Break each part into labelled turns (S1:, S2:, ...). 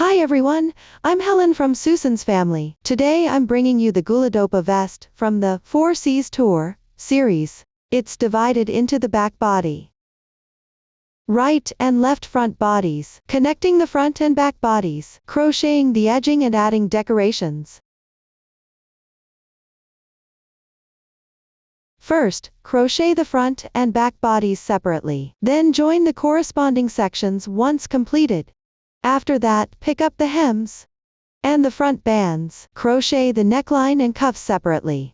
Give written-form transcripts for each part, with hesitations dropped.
S1: Hi everyone, I'm Helen from Susan's family. Today I'm bringing you the Gulidopa vest from the 4 C's Tour series. It's divided into the back body, right and left front bodies, connecting the front and back bodies, crocheting the edging and adding decorations. First, crochet the front and back bodies separately. Then join the corresponding sections once completed. After that, pick up the hems and the front bands. Crochet the neckline and cuffs separately.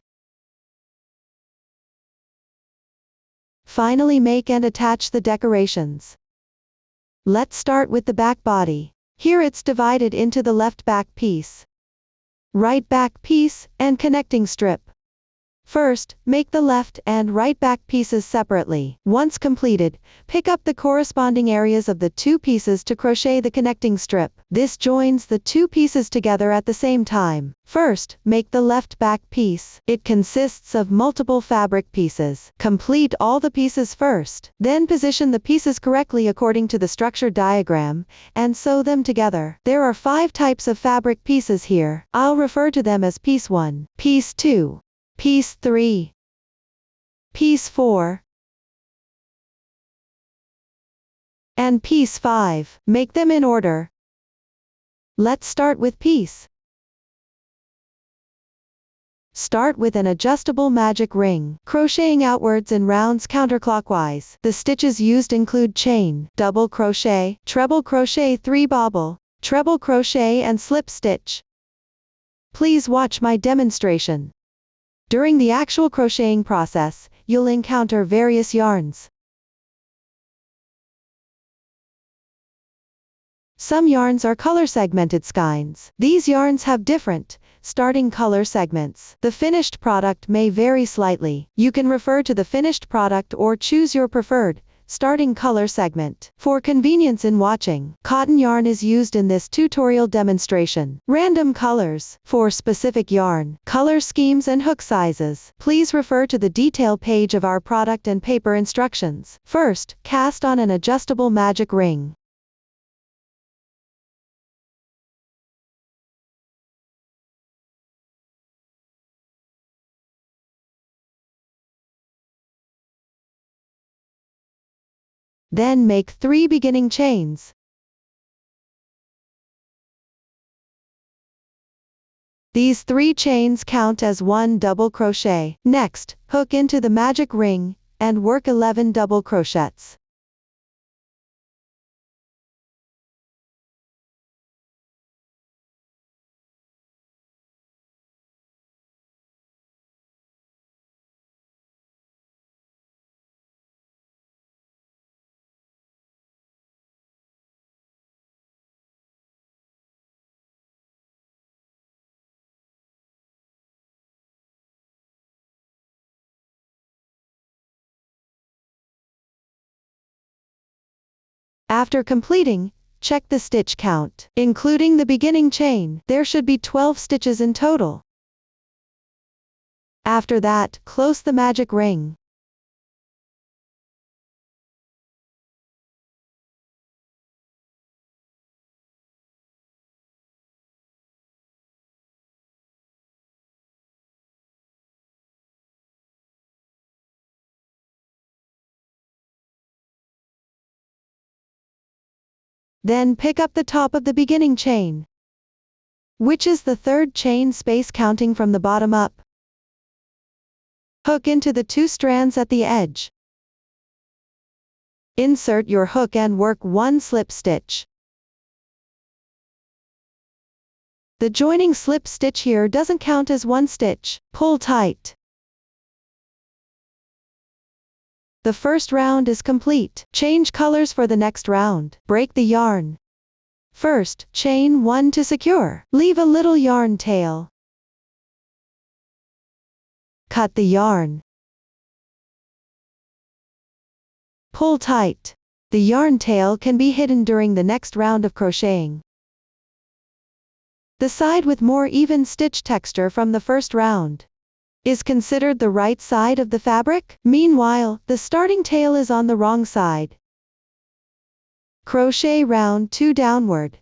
S1: Finally, make and attach the decorations. Let's start with the back body. Here it's divided into the left back piece, right back piece, and connecting strip. First, make the left and right back pieces separately. Once completed, pick up the corresponding areas of the two pieces to crochet the connecting strip. This joins the two pieces together at the same time. First, make the left back piece. It consists of multiple fabric pieces. Complete all the pieces first. Then position the pieces correctly according to the structure diagram, and sew them together. There are 5 types of fabric pieces here. I'll refer to them as piece 1, piece 2, piece 3, piece 4, and piece 5. Make them in order. Let's start with piece. Start with an adjustable magic ring, crocheting outwards in rounds counterclockwise. The stitches used include chain, double crochet, treble crochet, 3 bobble, treble crochet, and slip stitch. Please watch my demonstration. During the actual crocheting process, you'll encounter various yarns. Some yarns are color segmented skeins. These yarns have different, starting color segments. The finished product may vary slightly. You can refer to the finished product or choose your preferred starting color segment. For convenience in watching, cotton yarn is used in this tutorial demonstration. Random colors. For specific yarn, color schemes, and hook sizes, please refer to the detail page of our product and paper instructions. First, cast on an adjustable magic ring. Then make 3 beginning chains. These 3 chains count as 1 double crochet. Next, hook into the magic ring and work 11 double crochets. After completing, check the stitch count. Including the beginning chain, there should be 12 stitches in total. After that, close the magic ring. Then pick up the top of the beginning chain, which is the 3rd chain space counting from the bottom up. Hook into the 2 strands at the edge. Insert your hook and work 1 slip stitch. The joining slip stitch here doesn't count as 1 stitch. Pull tight. The first round is complete. Change colors for the next round. Break the yarn. First, chain 1 to secure. Leave a little yarn tail. Cut the yarn. Pull tight. The yarn tail can be hidden during the next round of crocheting. The side with more even stitch texture from the first round is considered the right side of the fabric. Meanwhile, the starting tail is on the wrong side. Crochet round 2 downward.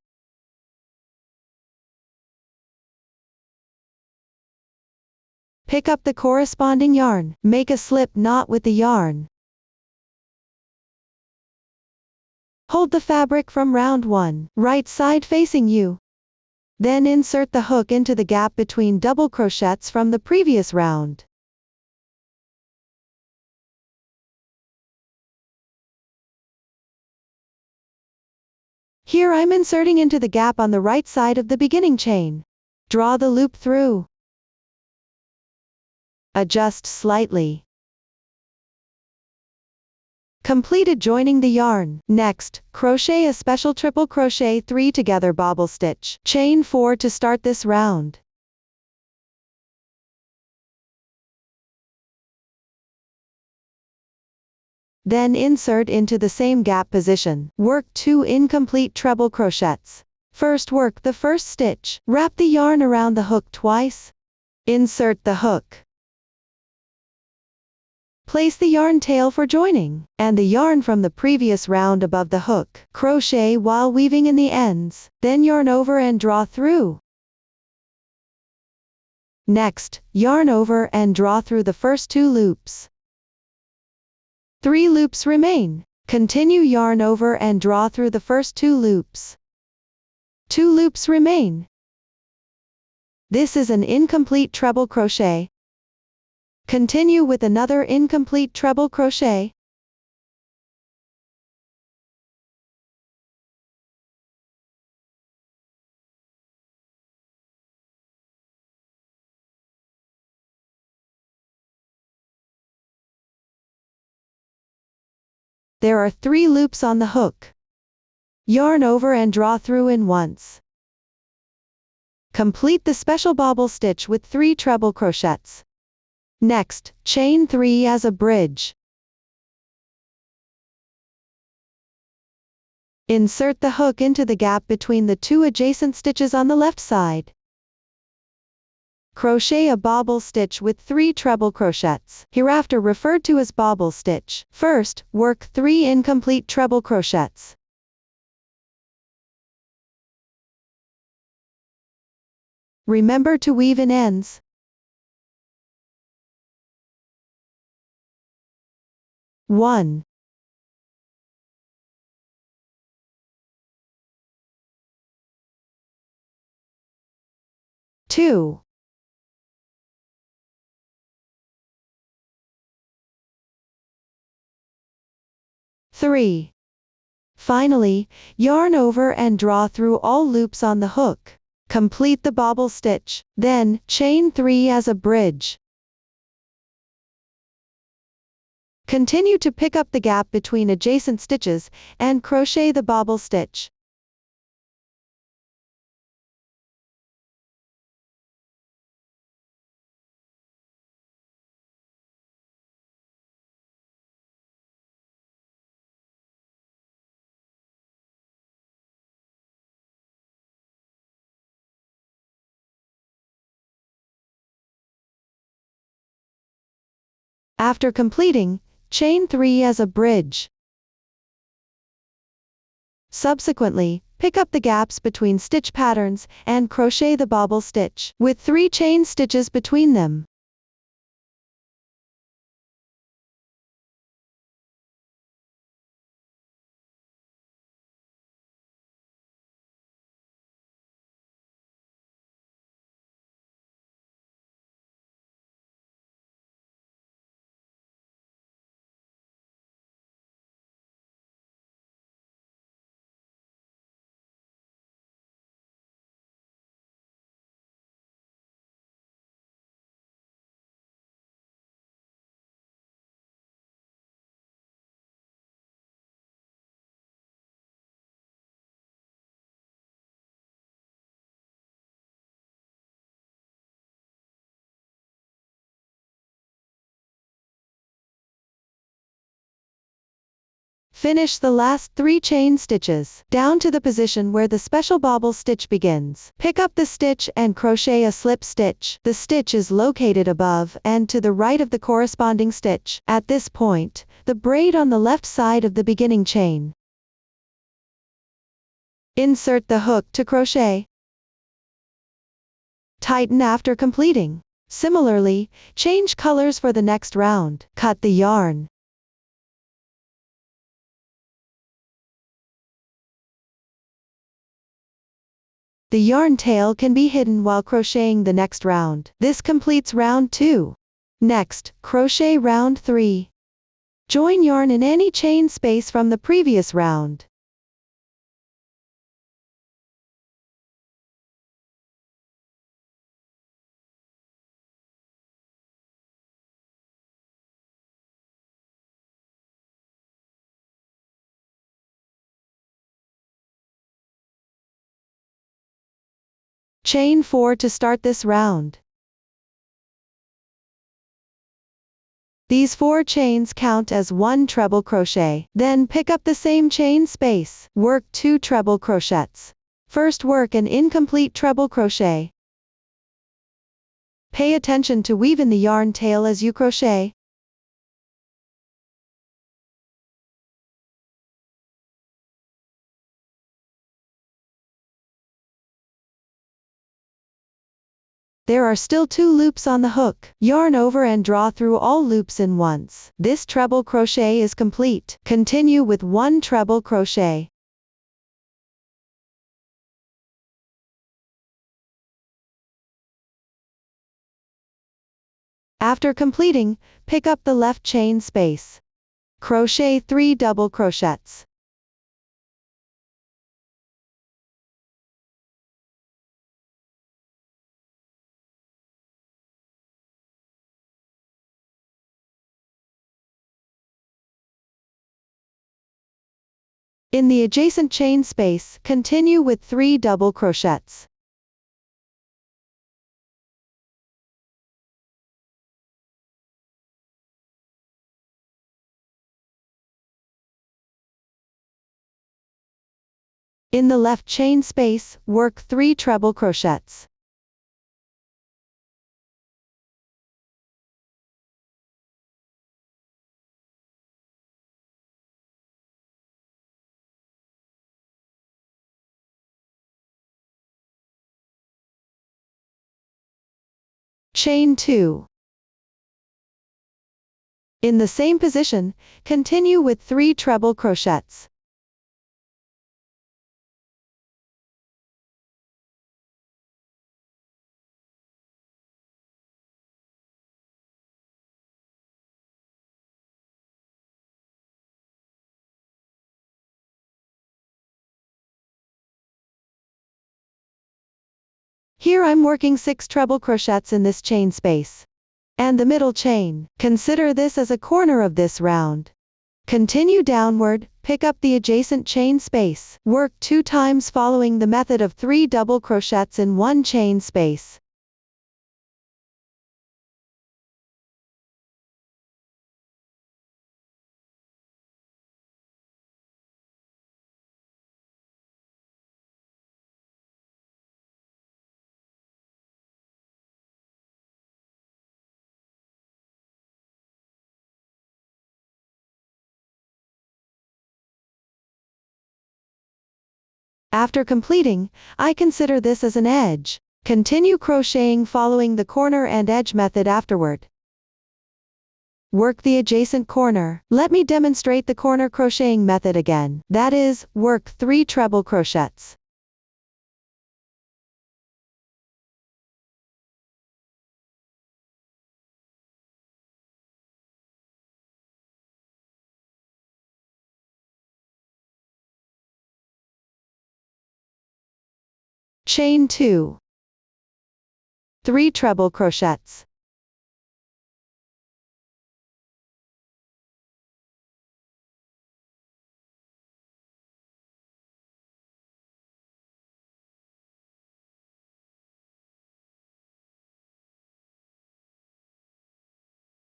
S1: Pick up the corresponding yarn. Make a slip knot with the yarn. Hold the fabric from round 1, right side facing you. Then insert the hook into the gap between double crochets from the previous round. Here I'm inserting into the gap on the right side of the beginning chain. Draw the loop through. Adjust slightly. Completed joining the yarn. Next, crochet a special triple crochet 3 together bobble stitch. Chain 4 to start this round. Then insert into the same gap position. Work 2 incomplete treble crochets. First work the first stitch. Wrap the yarn around the hook twice. Insert the hook. Place the yarn tail for joining, and the yarn from the previous round above the hook. Crochet while weaving in the ends, then yarn over and draw through. Next, yarn over and draw through the first 2 loops. 3 loops remain. Continue yarn over and draw through the first 2 loops. 2 loops remain. This is an incomplete treble crochet. Continue with another incomplete treble crochet. There are 3 loops on the hook. Yarn over and draw through in once. Complete the special bobble stitch with 3 treble crochets. Next, chain 3 as a bridge. Insert the hook into the gap between the 2 adjacent stitches on the left side. Crochet a bobble stitch with 3 treble crochets, hereafter referred to as bobble stitch. First, work 3 incomplete treble crochets. Remember to weave in ends. One. 2. 3. Finally, yarn over and draw through all loops on the hook. Complete the bobble stitch, then chain 3 as a bridge. Continue to pick up the gap between adjacent stitches and crochet the bobble stitch. After completing, chain 3 as a bridge. Subsequently, pick up the gaps between stitch patterns and crochet the bobble stitch with 3 chain stitches between them. Finish the last 3 chain stitches down to the position where the special bobble stitch begins. Pick up the stitch and crochet a slip stitch. The stitch is located above and to the right of the corresponding stitch. At this point, the braid on the left side of the beginning chain. Insert the hook to crochet. Tighten after completing. Similarly, change colors for the next round. Cut the yarn. The yarn tail can be hidden while crocheting the next round. This completes round 2. Next, crochet round 3. Join yarn in any chain space from the previous round. Chain 4 to start this round. These 4 chains count as 1 treble crochet. Then pick up the same chain space. Work 2 treble crochets. First work an incomplete treble crochet. Pay attention to weave in the yarn tail as you crochet. There are still 2 loops on the hook. Yarn over and draw through all loops in once. This treble crochet is complete. Continue with 1 treble crochet. After completing, pick up the left chain space. Crochet 3 double crochets. In the adjacent chain space, continue with 3 double crochets. In the left chain space, work 3 treble crochets. Chain 2. In the same position, continue with 3 treble crochets. Here I'm working 6 treble crochets in this chain space. And the middle chain. Consider this as a corner of this round. Continue downward, pick up the adjacent chain space. Work 2 times following the method of 3 double crochets in 1 chain space. After completing, I consider this as an edge. Continue crocheting following the corner and edge method afterward. Work the adjacent corner. Let me demonstrate the corner crocheting method again. That is, work 3 treble crochets. Chain 2. 3 treble crochets.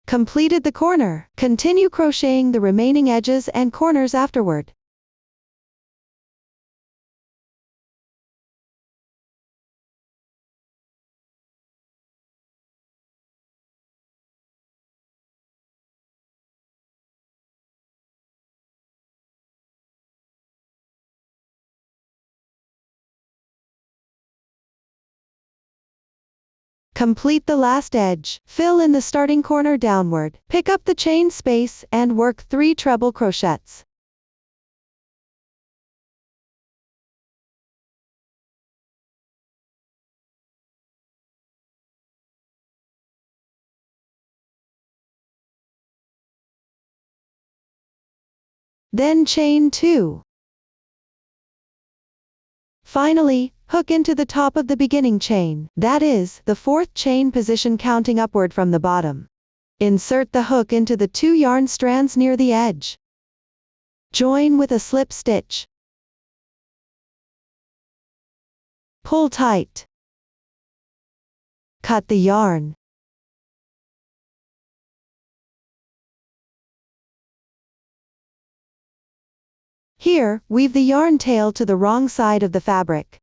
S1: Completed the corner. Continue crocheting the remaining edges and corners afterward. Complete the last edge. Fill in the starting corner downward. Pick up the chain space and work 3 treble crochets. Then chain 2. Finally, hook into the top of the beginning chain, that is, the 4th chain position counting upward from the bottom. Insert the hook into the 2 yarn strands near the edge. Join with a slip stitch. Pull tight. Cut the yarn. Here, weave the yarn tail to the wrong side of the fabric.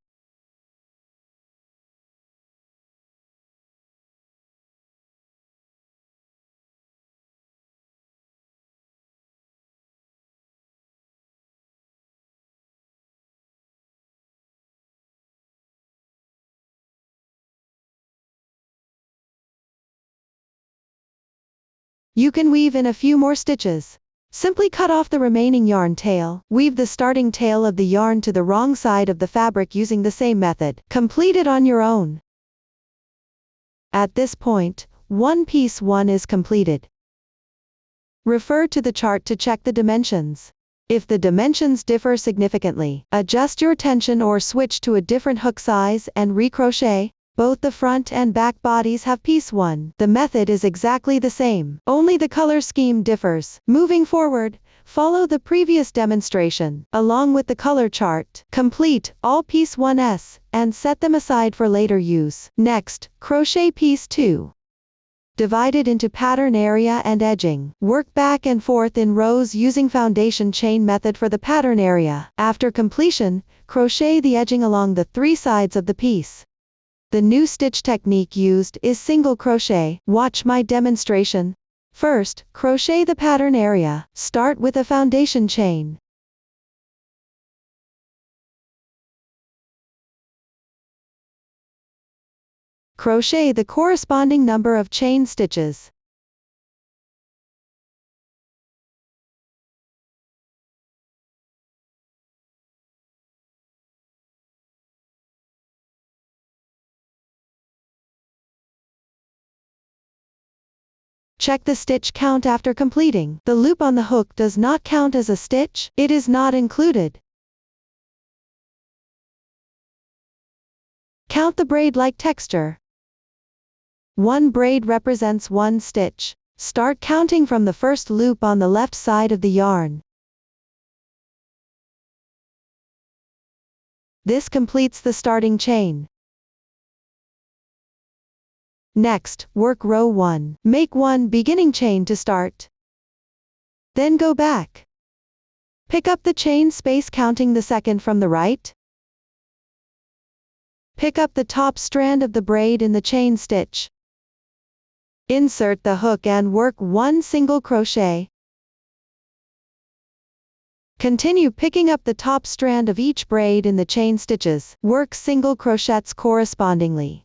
S1: You can weave in a few more stitches. Simply cut off the remaining yarn tail, weave the starting tail of the yarn to the wrong side of the fabric using the same method. Complete it on your own. At this point, piece 1 is completed. Refer to the chart to check the dimensions. If the dimensions differ significantly, adjust your tension or switch to a different hook size and recrochet. Both the front and back bodies have piece 1. The method is exactly the same, only the color scheme differs. Moving forward, follow the previous demonstration, along with the color chart. Complete all piece 1s, and set them aside for later use. Next, crochet piece 2. Divide it into pattern area and edging. Work back and forth in rows using foundation chain method for the pattern area. After completion, crochet the edging along the 3 sides of the piece. The new stitch technique used is single crochet. Watch my demonstration. First, crochet the pattern area. Start with a foundation chain. Crochet the corresponding number of chain stitches. Check the stitch count after completing. The loop on the hook does not count as a stitch. It is not included. Count the braid-like texture. 1 braid represents 1 stitch. Start counting from the first loop on the left side of the yarn. This completes the starting chain. Next, work row 1. Make 1 beginning chain to start. Then go back. Pick up the chain space counting the second from the right. Pick up the top strand of the braid in the chain stitch. Insert the hook and work 1 single crochet. Continue picking up the top strand of each braid in the chain stitches. Work single crochets correspondingly.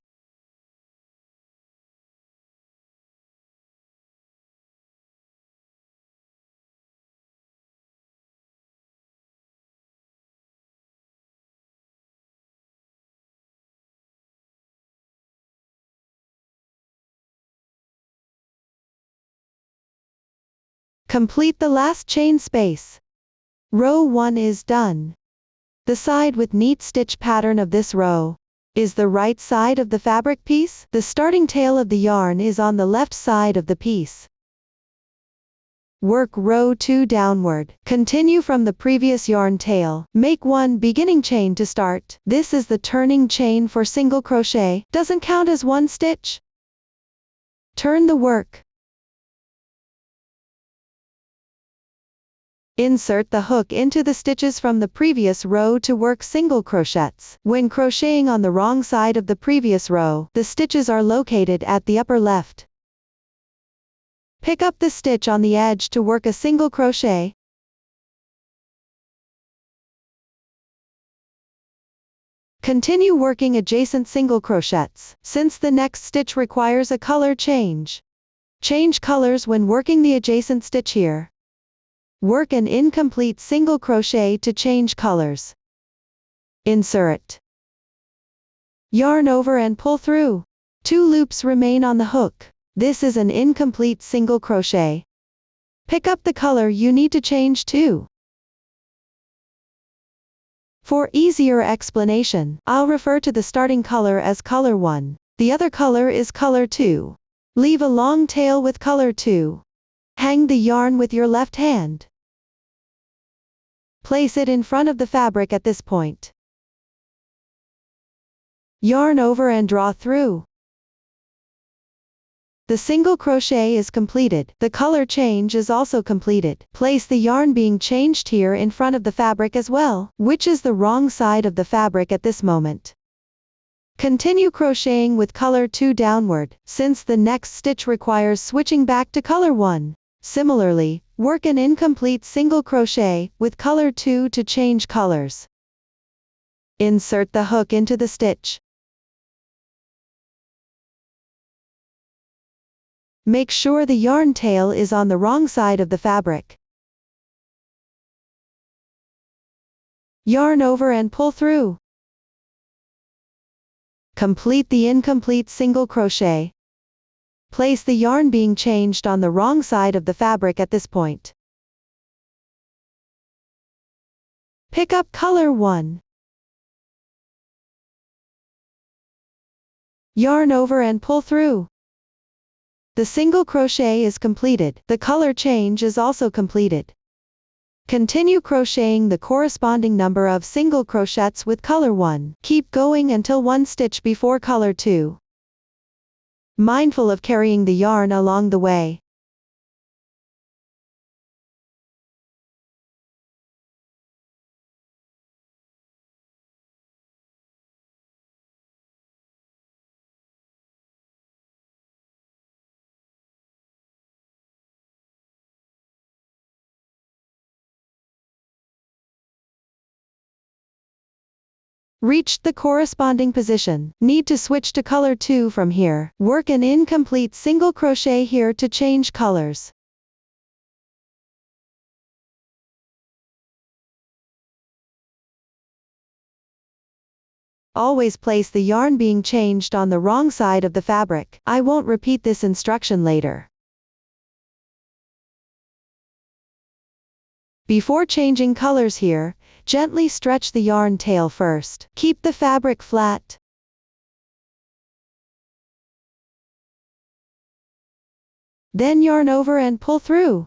S1: Complete the last chain space. Row 1 is done. The side with neat stitch pattern of this row is the right side of the fabric piece. The starting tail of the yarn is on the left side of the piece. Work row 2 downward. Continue from the previous yarn tail. Make 1 beginning chain to start. This is the turning chain for single crochet. Doesn't count as 1 stitch. Turn the work. Insert the hook into the stitches from the previous row to work single crochets. When crocheting on the wrong side of the previous row, the stitches are located at the upper left. Pick up the stitch on the edge to work a single crochet. Continue working adjacent single crochets, since the next stitch requires a color change. Change colors when working the adjacent stitch here. Work an incomplete single crochet to change colors. Insert. Yarn over and pull through. 2 loops remain on the hook. This is an incomplete single crochet. Pick up the color you need to change to. For easier explanation, I'll refer to the starting color as color 1. The other color is color 2. Leave a long tail with color 2. Hang the yarn with your left hand. Place it in front of the fabric at this point. Yarn over and draw through. The single crochet is completed. The color change is also completed. Place the yarn being changed here in front of the fabric as well, which is the wrong side of the fabric at this moment. Continue crocheting with color 2 downward, since the next stitch requires switching back to color 1. Similarly, work an incomplete single crochet with color 2 to change colors. Insert the hook into the stitch. Make sure the yarn tail is on the wrong side of the fabric. Yarn over and pull through. Complete the incomplete single crochet. Place the yarn being changed on the wrong side of the fabric at this point. Pick up color 1. Yarn over and pull through. The single crochet is completed. The color change is also completed. Continue crocheting the corresponding number of single crochets with color 1. Keep going until 1 stitch before color 2. Mindful of carrying the yarn along the way. Reached the corresponding position. Need to switch to color 2 from here. Work an incomplete single crochet here to change colors. Always place the yarn being changed on the wrong side of the fabric. I won't repeat this instruction later. Before changing colors here, gently stretch the yarn tail first. Keep the fabric flat. Then yarn over and pull through.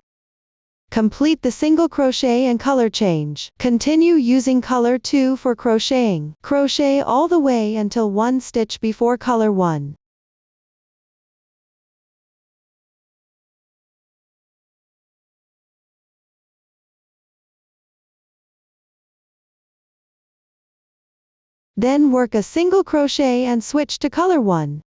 S1: Complete the single crochet and color change. Continue using color 2 for crocheting. Crochet all the way until 1 stitch before color 1. Then work a single crochet and switch to color 1.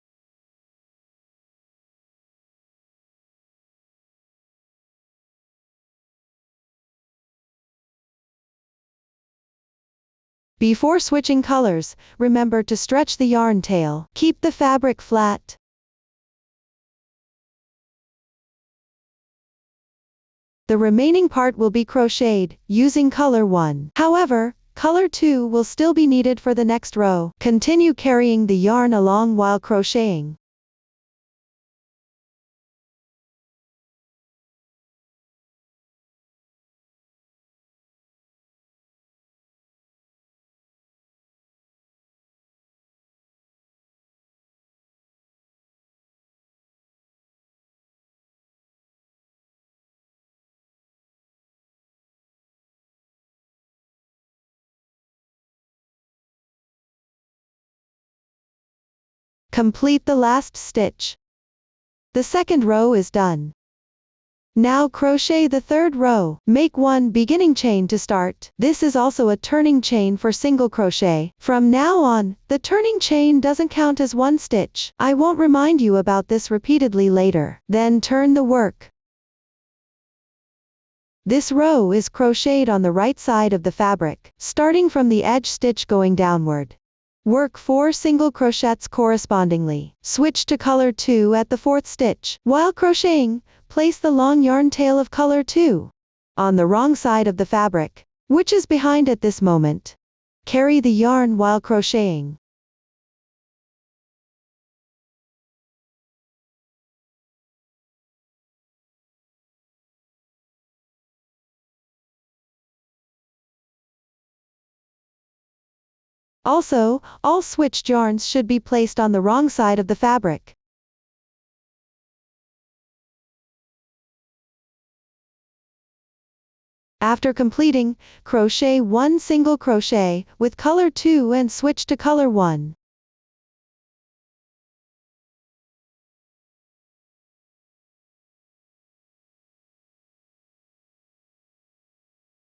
S1: Before switching colors, remember to stretch the yarn tail. Keep the fabric flat. The remaining part will be crocheted, using color 1. However, color 2 will still be needed for the next row. Continue carrying the yarn along while crocheting. Complete the last stitch. The second row is done. Now crochet the third row. Make 1 beginning chain to start. This is also a turning chain for single crochet. From now on, the turning chain doesn't count as 1 stitch. I won't remind you about this repeatedly later. Then turn the work. This row is crocheted on the right side of the fabric, starting from the edge stitch going downward. Work 4 single crochets correspondingly. Switch to color 2 at the 4th stitch. While crocheting, place the long yarn tail of color 2 on the wrong side of the fabric, which is behind at this moment. Carry the yarn while crocheting. Also, all switched yarns should be placed on the wrong side of the fabric. After completing, crochet 1 single crochet with color 2 and switch to color 1.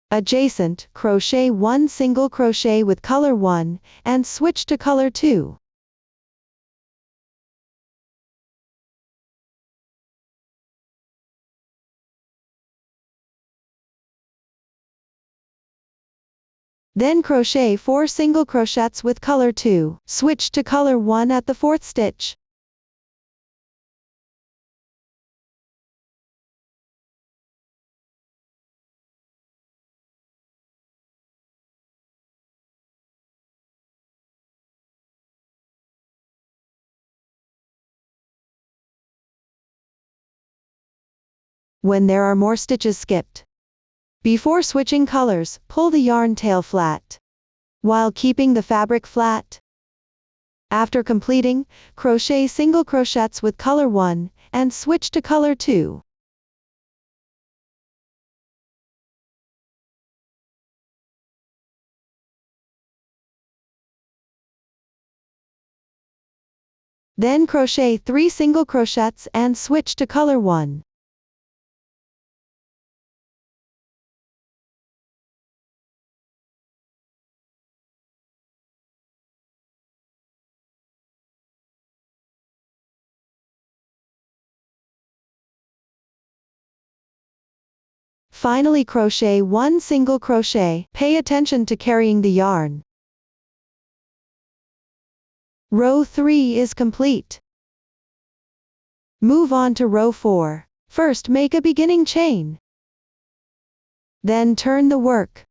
S1: Adjacent, crochet 1 single crochet with color 1 and switch to color 2. Then crochet 4 single crochets with color 2, switch to color 1 at the 4th stitch. When there are more stitches skipped, before switching colors, pull the yarn tail flat, while keeping the fabric flat. After completing, crochet single crochets with color 1, and switch to color 2. Then crochet 3 single crochets and switch to color 1. Finally crochet 1 single crochet, pay attention to carrying the yarn. Row 3 is complete. Move on to row 4. First make a beginning chain. Then turn the work.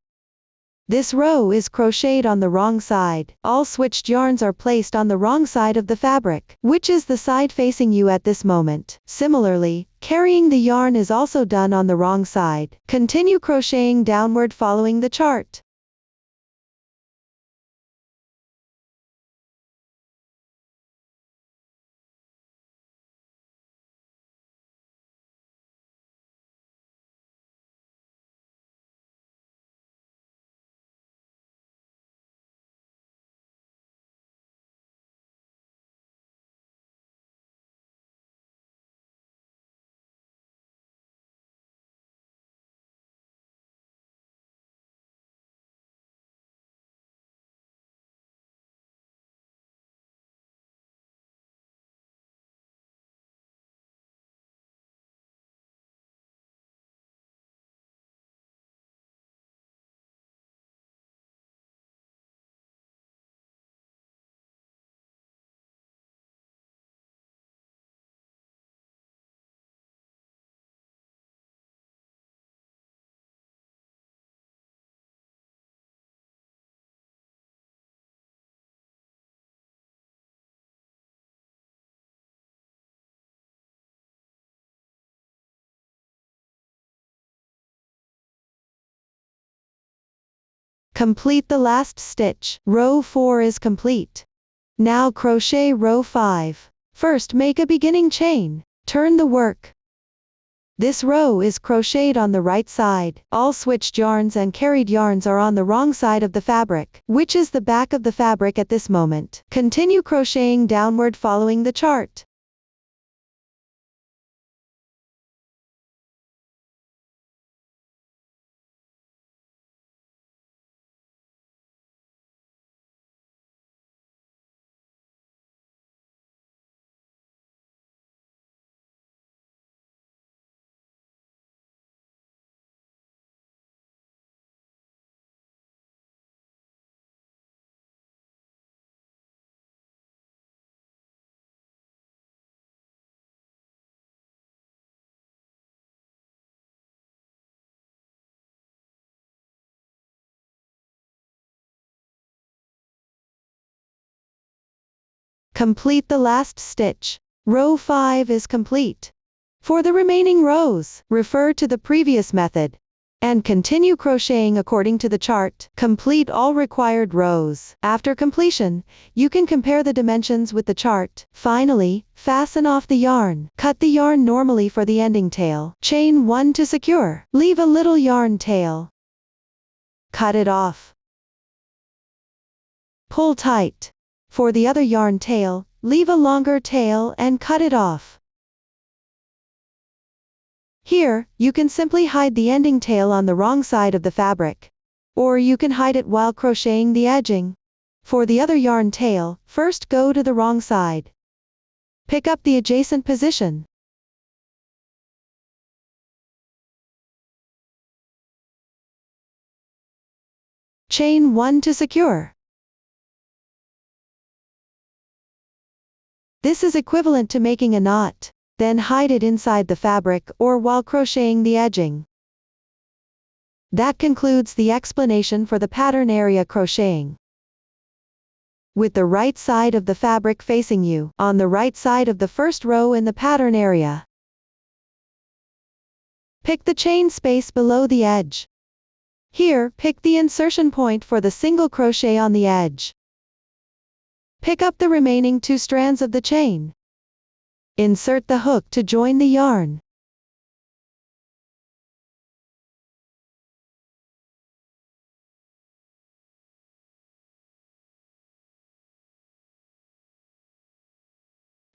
S1: This row is crocheted on the wrong side. All switched yarns are placed on the wrong side of the fabric, which is the side facing you at this moment. Similarly, carrying the yarn is also done on the wrong side. Continue crocheting downward following the chart. Complete the last stitch. Row 4 is complete. Now crochet row 5. First make a beginning chain. Turn the work. This row is crocheted on the right side. All switched yarns and carried yarns are on the wrong side of the fabric, which is the back of the fabric at this moment. Continue crocheting downward following the chart. Complete the last stitch. Row 5 is complete. For the remaining rows, refer to the previous method and continue crocheting according to the chart. Complete all required rows. After completion, you can compare the dimensions with the chart. Finally, fasten off the yarn. Cut the yarn normally for the ending tail. Chain 1 to secure. Leave a little yarn tail. Cut it off. Pull tight. For the other yarn tail, leave a longer tail and cut it off. Here, you can simply hide the ending tail on the wrong side of the fabric. Or you can hide it while crocheting the edging. For the other yarn tail, first go to the wrong side. Pick up the adjacent position. Chain 1 to secure. This is equivalent to making a knot. Then hide it inside the fabric or while crocheting the edging. That concludes the explanation for the pattern area crocheting. With the right side of the fabric facing you, on the right side of the first row in the pattern area. Pick the chain space below the edge. Here, pick the insertion point for the single crochet on the edge. Pick up the remaining 2 strands of the chain. Insert the hook to join the yarn.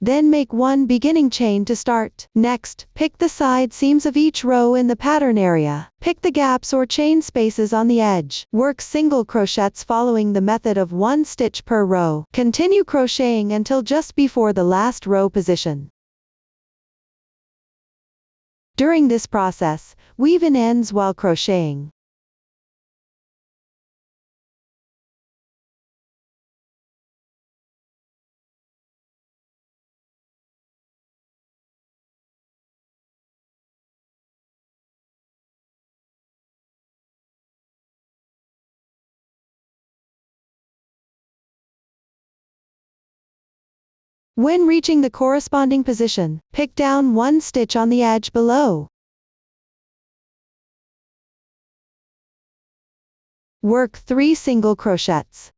S1: Then make 1 beginning chain to start. Next, pick the side seams of each row in the pattern area. Pick the gaps or chain spaces on the edge. Work single crochets following the method of 1 stitch per row. Continue crocheting until just before the last row position. During this process, weave in ends while crocheting. When reaching the corresponding position, pick down 1 stitch on the edge below. Work 3 single crochets.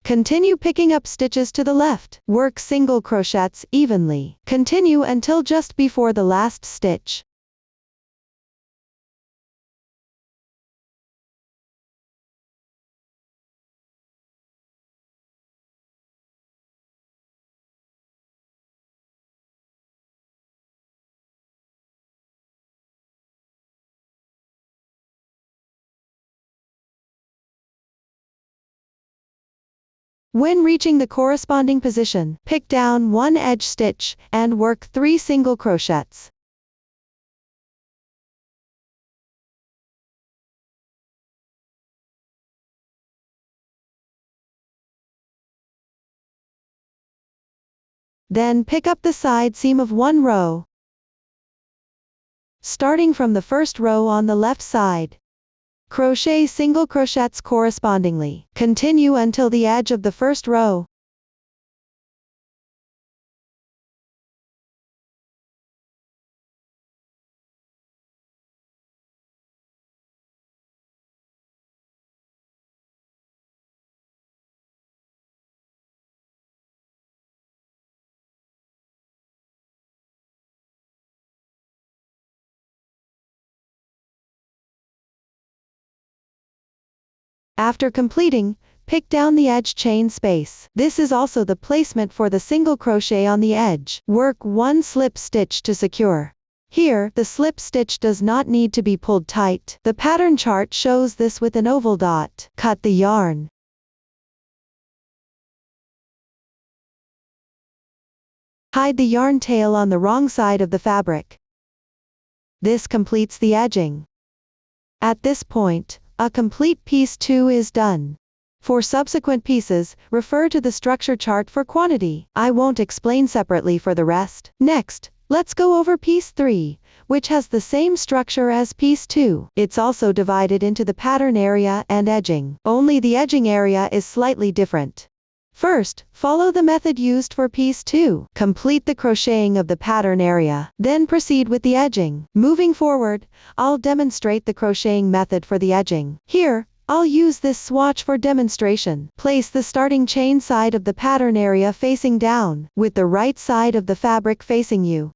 S1: Continue picking up stitches to the left. Work single crochets evenly. Continue until just before the last stitch. When reaching the corresponding position, pick down 1 edge stitch and work 3 single crochets. Then pick up the side seam of 1 row. Starting from the first row on the left side. Crochet single crochets correspondingly. Continue until the edge of the first row. After completing, pick down the edge chain space. This is also the placement for the single crochet on the edge. Work 1 slip stitch to secure. Here, the slip stitch does not need to be pulled tight. The pattern chart shows this with an oval dot. Cut the yarn. Hide the yarn tail on the wrong side of the fabric. This completes the edging. At this point, a complete piece 2 is done. For subsequent pieces, refer to the structure chart for quantity. I won't explain separately for the rest. Next, let's go over piece 3, which has the same structure as piece 2. It's also divided into the pattern area and edging. Only the edging area is slightly different. First, follow the method used for piece 2. Complete the crocheting of the pattern area, then proceed with the edging. Moving forward, I'll demonstrate the crocheting method for the edging. Here, I'll use this swatch for demonstration. Place the starting chain side of the pattern area facing down, with the right side of the fabric facing you.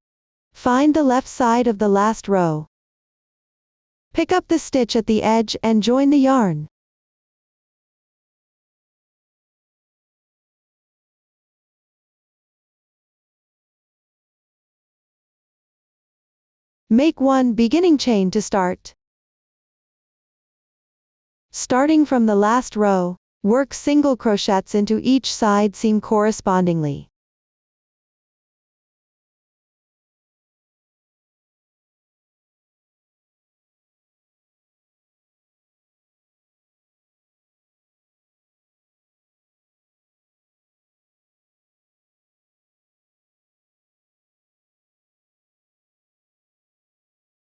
S1: Find the left side of the last row. Pick up the stitch at the edge and join the yarn. Make one beginning chain to start. Starting from the last row, work single crochets into each side seam correspondingly.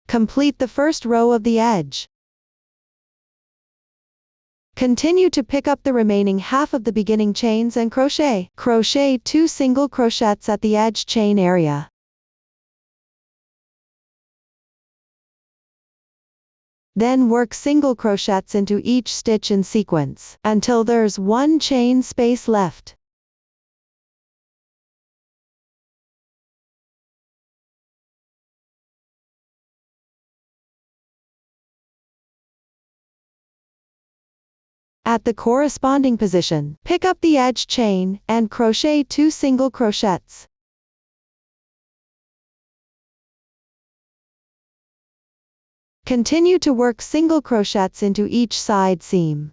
S1: Complete the first row of the edge. Continue to pick up the remaining half of the beginning chains and crochet. Crochet 2 single crochets at the edge chain area. Then work single crochets into each stitch in sequence, until there's one chain space left. At the corresponding position, pick up the edge chain, and crochet 2 single crochets. Continue to work single crochets into each side seam.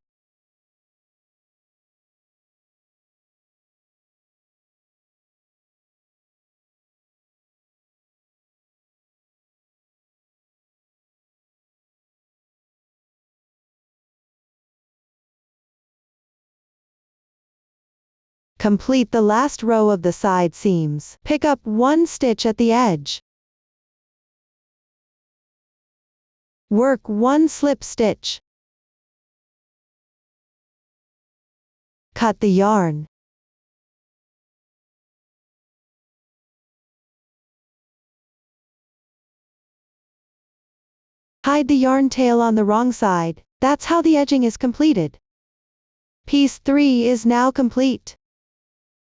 S1: Complete the last row of the side seams. Pick up one stitch at the edge. Work one slip stitch. Cut the yarn. Hide the yarn tail on the wrong side. That's how the edging is completed. Piece 3 is now complete.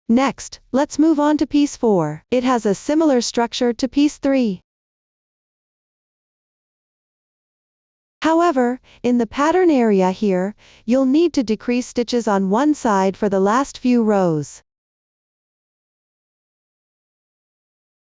S1: Next, let's move on to piece 4. It has a similar structure to piece 3. However, in the pattern area here, you'll need to decrease stitches on one side for the last few rows.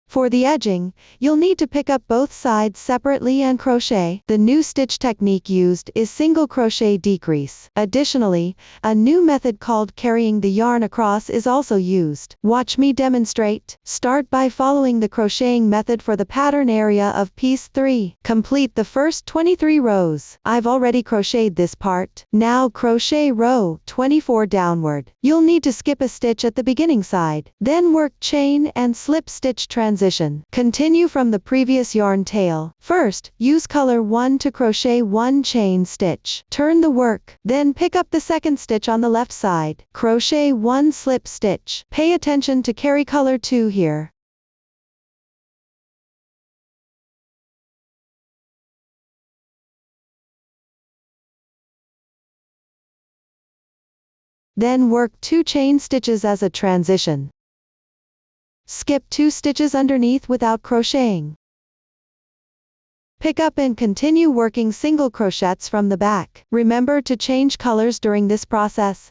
S1: For the edging, you'll need to pick up both sides separately and crochet. The new stitch technique used is single crochet decrease. Additionally, a new method called carrying the yarn across is also used. Watch me demonstrate. Start by following the crocheting method for the pattern area of piece 3. Complete the first 23 rows. I've already crocheted this part. Now crochet row 24 downward. You'll need to skip a stitch at the beginning side. Then work chain and slip stitch transition. Continue from the previous yarn tail. First, use color 1 to crochet 1 chain stitch. Turn the work, then pick up the second stitch on the left side. Crochet 1 slip stitch. Pay attention to carry color 2 here. Then work 2 chain stitches as a transition. Skip 2 stitches underneath without crocheting. Pick up and continue working single crochets from the back. Remember to change colors during this process.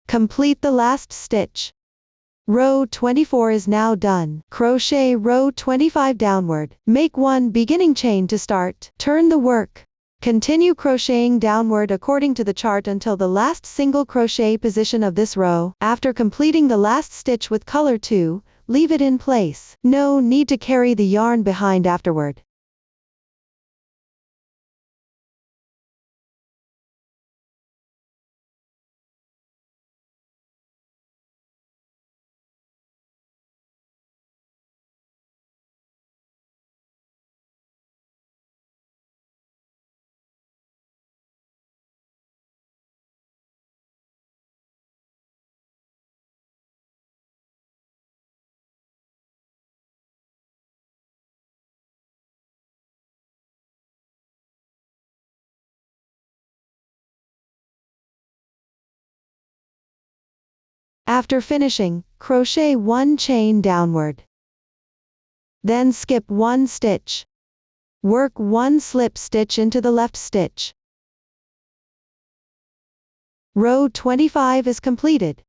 S1: Complete the last stitch. Row 24 is now done. Crochet row 25 downward. Make 1 beginning chain to start. Turn the work. Continue crocheting downward according to the chart until the last single crochet position of this row. After completing the last stitch with color 2, leave it in place. No need to carry the yarn behind afterward. After finishing, crochet 1 chain downward. Then skip 1 stitch. Work 1 slip stitch into the left stitch. Row 25 is completed.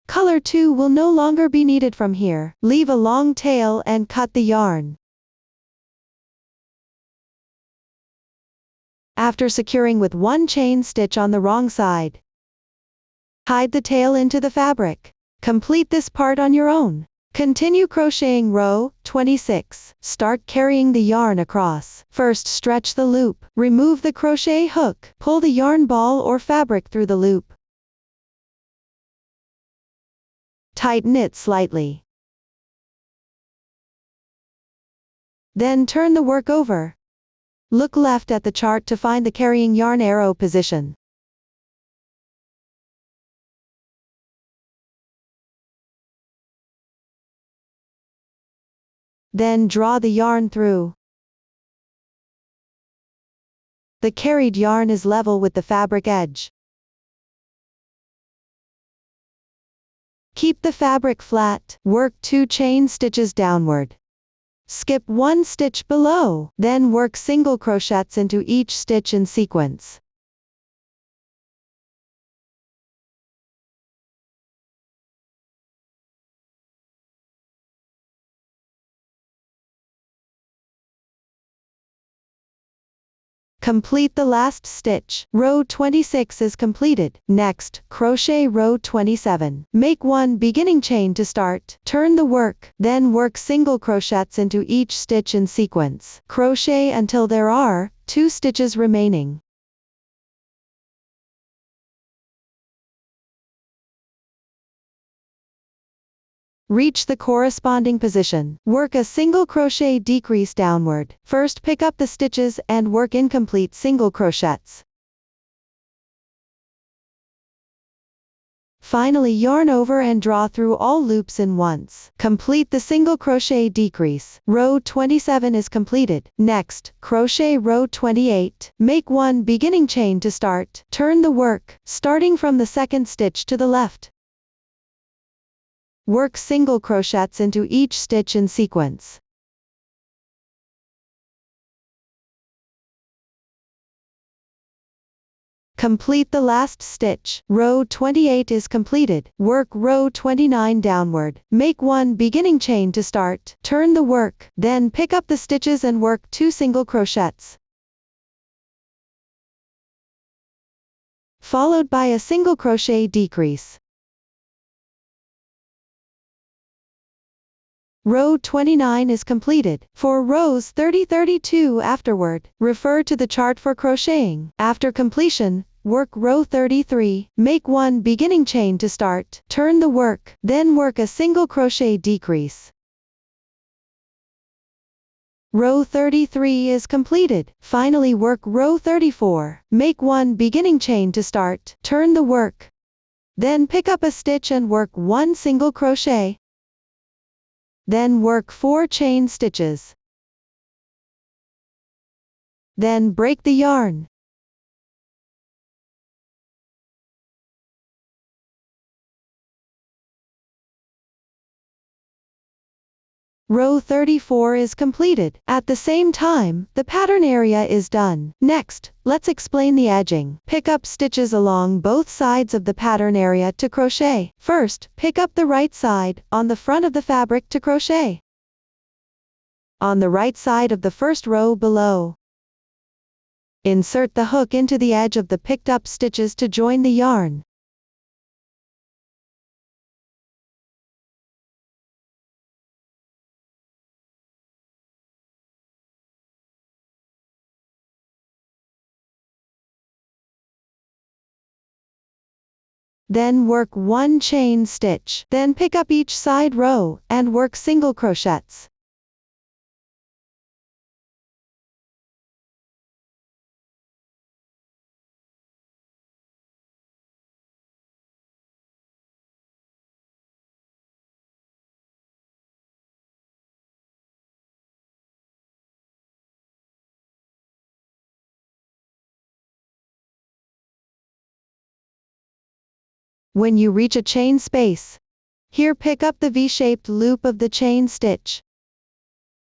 S1: Color 2 will no longer be needed from here. Leave a long tail and cut the yarn. After securing with 1 chain stitch on the wrong side, hide the tail into the fabric. Complete this part on your own. Continue crocheting row 26. Start carrying the yarn across. First stretch the loop. Remove the crochet hook. Pull the yarn ball or fabric through the loop. Tighten it slightly. Then turn the work over. Look left at the chart to find the carrying yarn arrow position. Then draw the yarn through. The carried yarn is level with the fabric edge. Keep the fabric flat. Work 2 chain stitches downward. Skip 1 stitch below. Then work single crochets into each stitch in sequence. Complete the last stitch. Row 26 is completed. Next, crochet row 27. Make 1 beginning chain to start. Turn the work. Then work single crochets into each stitch in sequence. Crochet until there are 2 stitches remaining. Reach the corresponding position. Work a single crochet decrease downward. First pick up the stitches and work incomplete single crochets. Finally yarn over and draw through all loops in once. Complete the single crochet decrease. Row 27 is completed. Next, crochet row 28. Make 1 beginning chain to start. Turn the work, starting from the second stitch to the left. Work single crochets into each stitch in sequence. Complete the last stitch. Row 28 is completed. Work row 29 downward. Make 1 beginning chain to start. Turn the work, then pick up the stitches and work 2 single crochets, followed by a single crochet decrease. Row 29 is completed. For rows 30-32 afterward, refer to the chart for crocheting. After completion, work row 33. Make 1 beginning chain to start. Turn the work, then work a single crochet decrease. Row 33 is completed. Finally work row 34. Make 1 beginning chain to start. Turn the work, then pick up a stitch and work 1 single crochet. Then work 4 chain stitches. Then break the yarn. Row 34 is completed. At the same time, the pattern area is done. Next, let's explain the edging. Pick up stitches along both sides of the pattern area to crochet. First, pick up the right side, on the front of the fabric to crochet. On the right side of the first row below, insert the hook into the edge of the picked up stitches to join the yarn. Then work 1 chain stitch. Then pick up each side row, and work single crochets. When you reach a chain space, here pick up the V-shaped loop of the chain stitch.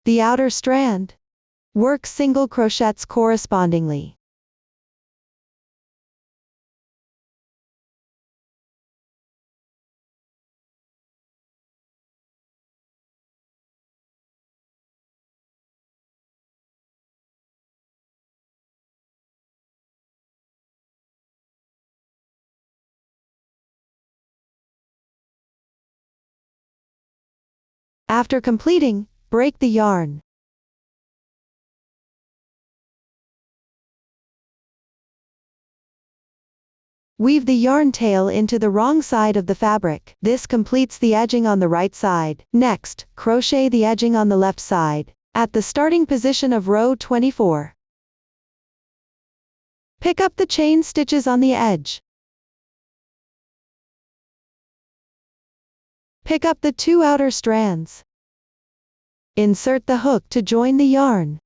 S1: The outer strand. Work single crochets correspondingly. After completing, break the yarn. Weave the yarn tail into the wrong side of the fabric. This completes the edging on the right side. Next, crochet the edging on the left side, at the starting position of row 24. Pick up the chain stitches on the edge. Pick up the 2 outer strands. Insert the hook to join the yarn.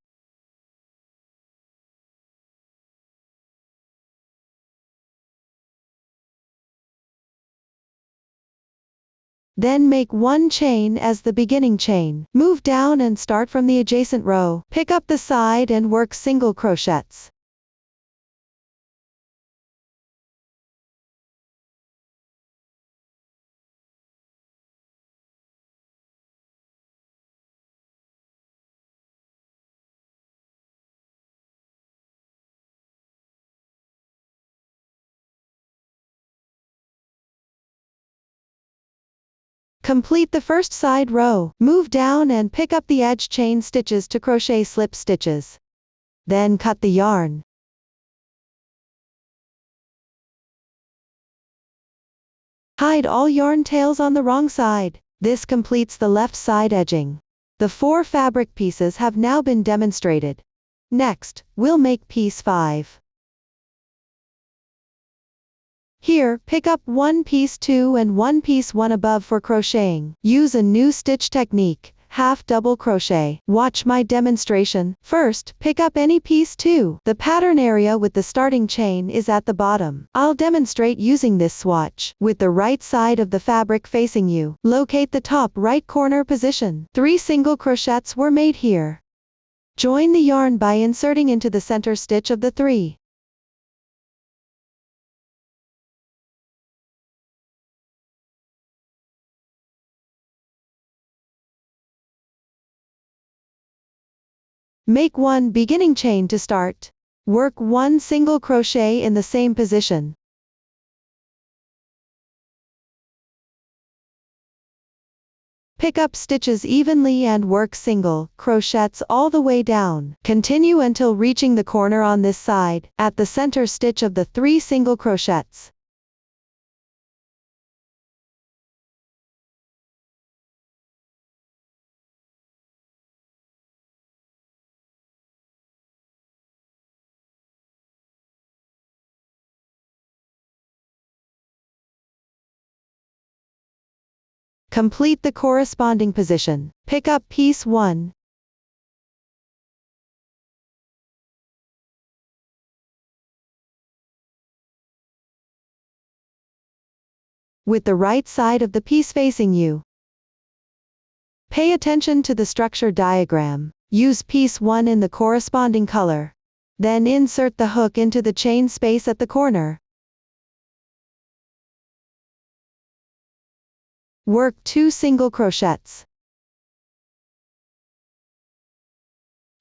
S1: Then make 1 chain as the beginning chain. Move down and start from the adjacent row. Pick up the side and work single crochets. Complete the first side row. Move down and pick up the edge chain stitches to crochet slip stitches. Then cut the yarn. Hide all yarn tails on the wrong side. This completes the left side edging. The 4 fabric pieces have now been demonstrated. Next, we'll make piece 5. Here, pick up 1 piece 2 and 1 piece 1 above for crocheting. Use a new stitch technique, half double crochet. Watch my demonstration. First, pick up any piece 2. The pattern area with the starting chain is at the bottom. I'll demonstrate using this swatch. With the right side of the fabric facing you, locate the top right corner position. 3 single crochets were made here. Join the yarn by inserting into the center stitch of the 3. Make 1 beginning chain to start. Work 1 single crochet in the same position. Pick up stitches evenly and work single crochets all the way down. Continue until reaching the corner on this side, at the center stitch of the 3 single crochets. Complete the corresponding position. Pick up piece 1. With the right side of the piece facing you, Pay attention to the structure diagram. Use piece 1 in the corresponding color. Then insert the hook into the chain space at the corner. Work 2 single crochets.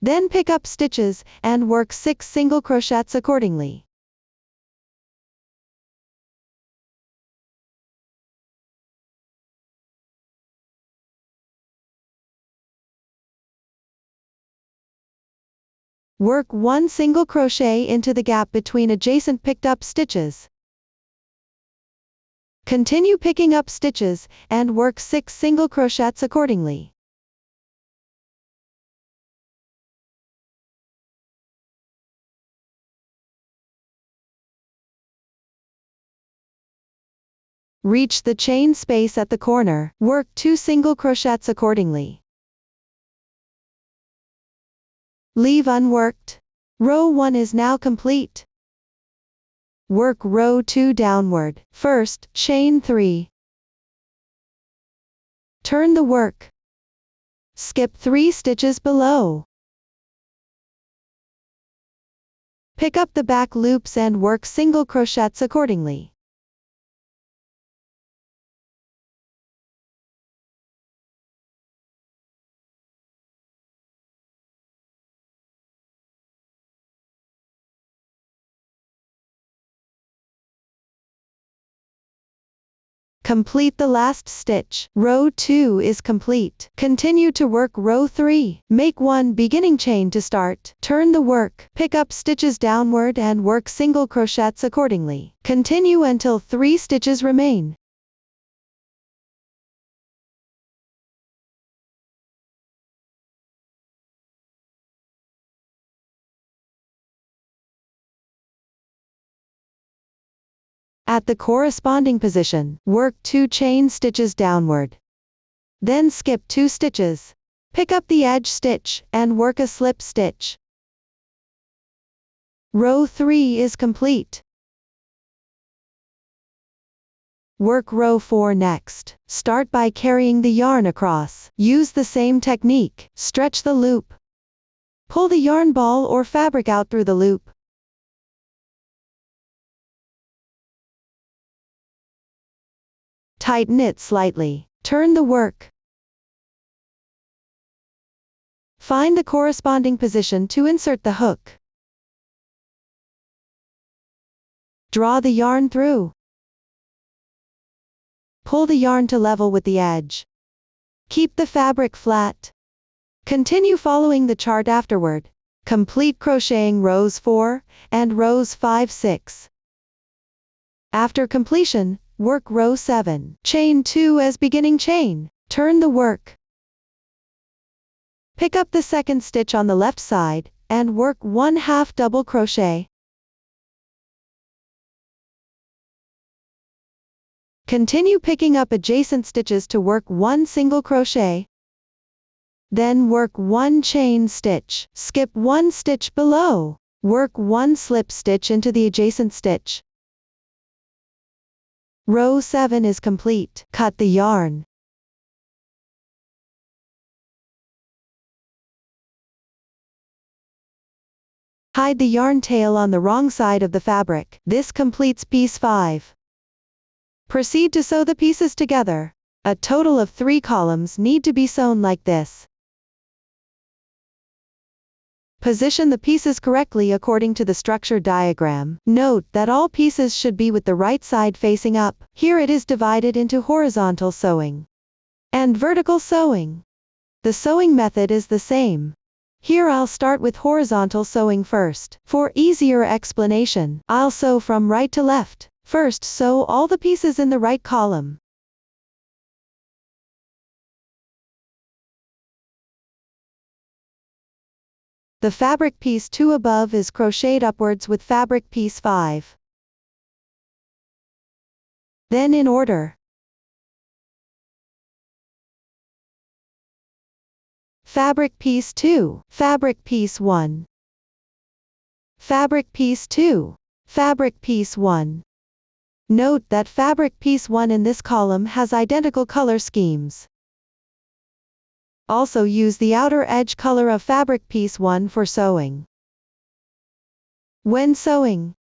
S1: Then pick up stitches, and work 6 single crochets accordingly. Work 1 single crochet into the gap between adjacent picked up stitches. Continue picking up stitches, and work 6 single crochets accordingly. Reach the chain space at the corner, work 2 single crochets accordingly. Leave unworked. Row 1 is now complete. Work row 2 downward. First, chain 3. Turn the work. Skip 3 stitches below. Pick up the back loops and work single crochets accordingly. Complete the last stitch. Row 2 is complete. Continue to work row 3. Make 1 beginning chain to start. Turn the work. Pick up stitches downward and work single crochets accordingly. Continue until 3 stitches remain. At the corresponding position, work 2 chain stitches downward. Then skip 2 stitches. Pick up the edge stitch, and work a slip stitch. Row 3 is complete. Work row 4 next. Start by carrying the yarn across. Use the same technique. Stretch the loop. Pull the yarn ball or fabric out through the loop. Tighten it slightly. Turn the work. Find the corresponding position to insert the hook. Draw the yarn through. Pull the yarn to level with the edge. Keep the fabric flat. Continue following the chart afterward. Complete crocheting rows 4 and rows 5, 6. After completion, work row 7. Chain 2 as beginning chain. Turn the work. Pick up the second stitch on the left side, and work 1/2 double crochet. Continue picking up adjacent stitches to work 1 single crochet. Then work 1 chain stitch. Skip 1 stitch below. Work 1 slip stitch into the adjacent stitch. Row 7 is complete. Cut the yarn. Hide the yarn tail on the wrong side of the fabric. This completes piece 5. Proceed to sew the pieces together. A total of 3 columns need to be sewn like this. Position the pieces correctly according to the structure diagram. Note that all pieces should be with the right side facing up. Here it is divided into horizontal sewing and vertical sewing. The sewing method is the same. Here I'll start with horizontal sewing first. For easier explanation, I'll sew from right to left. First, sew all the pieces in the right column. The fabric piece 2 above is crocheted upwards with fabric piece 5. Then in order. Fabric piece 2, fabric piece 1. Fabric piece 2, fabric piece 1. Note that fabric piece 1 in this column has identical color schemes. Also use the outer edge color of fabric piece 1 for sewing. When sewing,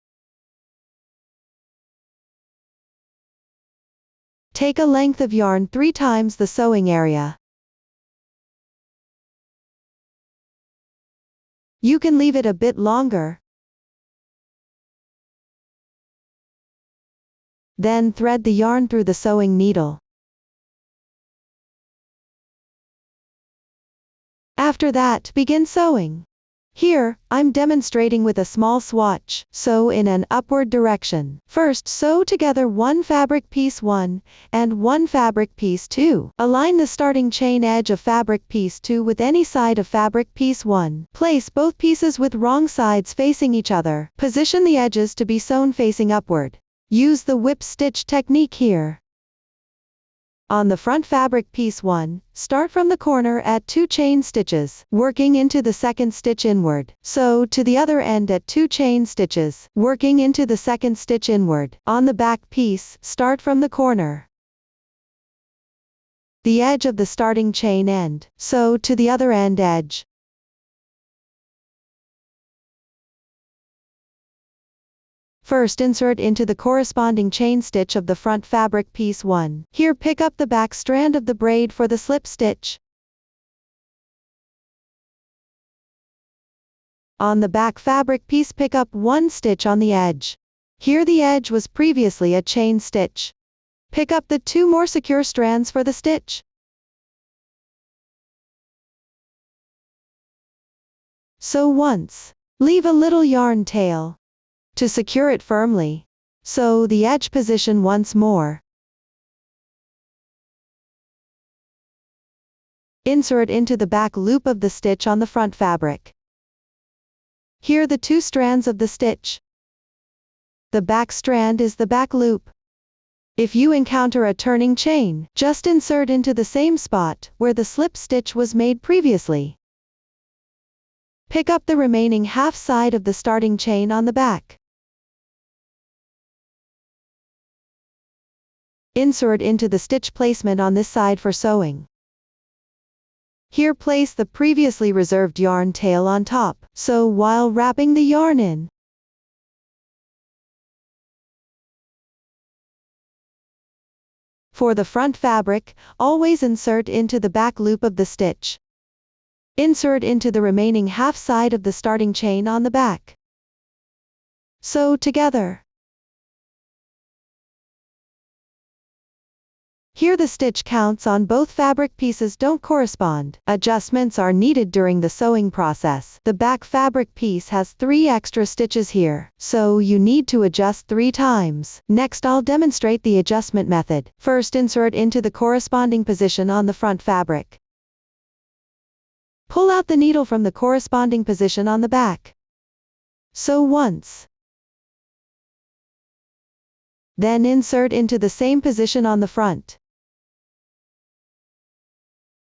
S1: take a length of yarn 3 times the sewing area. You can leave it a bit longer. Then thread the yarn through the sewing needle. After that, begin sewing. Here, I'm demonstrating with a small swatch. Sew in an upward direction. First, sew together one fabric piece 1 and one fabric piece 2. Align the starting chain edge of fabric piece 2 with any side of fabric piece 1. Place both pieces with wrong sides facing each other. Position the edges to be sewn facing upward. Use the whip stitch technique here. On the front fabric piece 1, start from the corner at 2 chain stitches, working into the second stitch inward. Sew to the other end at 2 chain stitches, working into the second stitch inward. On the back piece, start from the corner, the edge of the starting chain end. Sew to the other end edge. First, insert into the corresponding chain stitch of the front fabric piece 1. Here, pick up the back strand of the braid for the slip stitch. On the back fabric piece, pick up 1 stitch on the edge. Here the edge was previously a chain stitch. Pick up the 2 more secure strands for the stitch. Sew once. Leave a little yarn tail to secure it firmly. Sew the edge position once more. Insert into the back loop of the stitch on the front fabric. Here the 2 strands of the stitch. The back strand is the back loop. If you encounter a turning chain, just insert into the same spot where the slip stitch was made previously. Pick up the remaining half side of the starting chain on the back. Insert into the stitch placement on this side for sewing. Here, place the previously reserved yarn tail on top. Sew while wrapping the yarn in. For the front fabric, always insert into the back loop of the stitch. Insert into the remaining half side of the starting chain on the back. Sew together. Here the stitch counts on both fabric pieces don't correspond. Adjustments are needed during the sewing process. The back fabric piece has 3 extra stitches here, so you need to adjust 3 times. Next, I'll demonstrate the adjustment method. First, insert into the corresponding position on the front fabric. Pull out the needle from the corresponding position on the back. Sew once. Then insert into the same position on the front.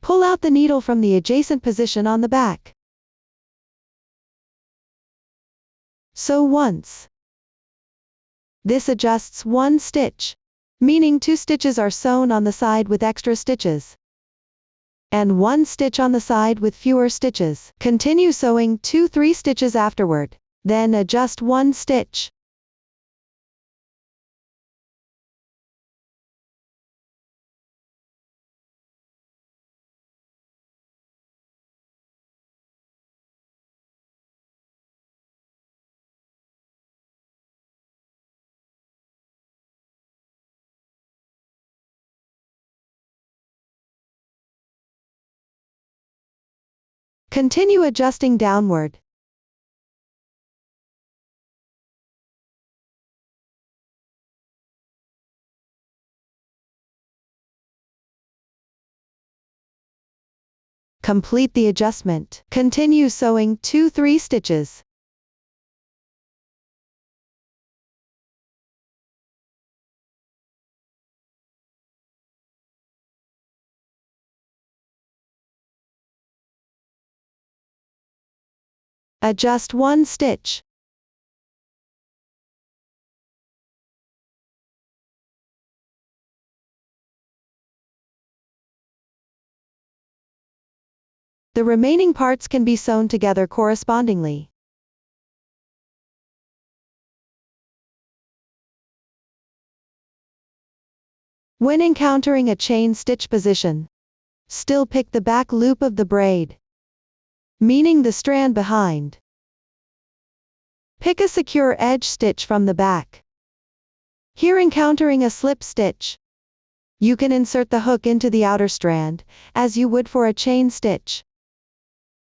S1: Pull out the needle from the adjacent position on the back. Sew once. This adjusts 1 stitch, meaning 2 stitches are sewn on the side with extra stitches, and 1 stitch on the side with fewer stitches. Continue sewing 2-3 stitches afterward, then adjust 1 stitch. Continue adjusting downward. Complete the adjustment. Continue sewing 2-3 stitches. Adjust 1 stitch. The remaining parts can be sewn together correspondingly. When encountering a chain stitch position, still pick the back loop of the braid, meaning the strand behind. Pick a secure edge stitch from the back. Here encountering a slip stitch, you can insert the hook into the outer strand, as you would for a chain stitch,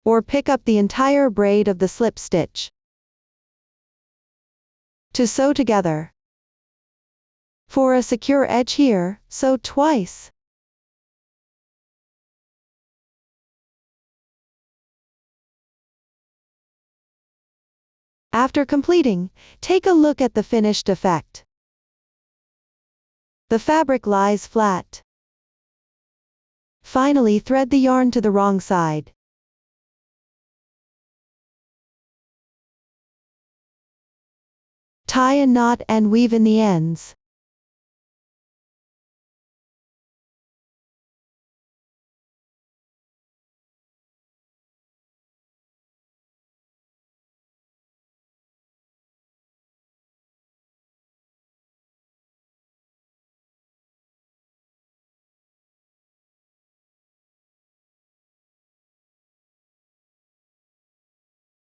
S1: or pick up the entire braid of the slip stitch. To sew together. For a secure edge here, sew twice. After completing, take a look at the finished effect. The fabric lies flat. Finally, thread the yarn to the wrong side. Tie a knot and weave in the ends.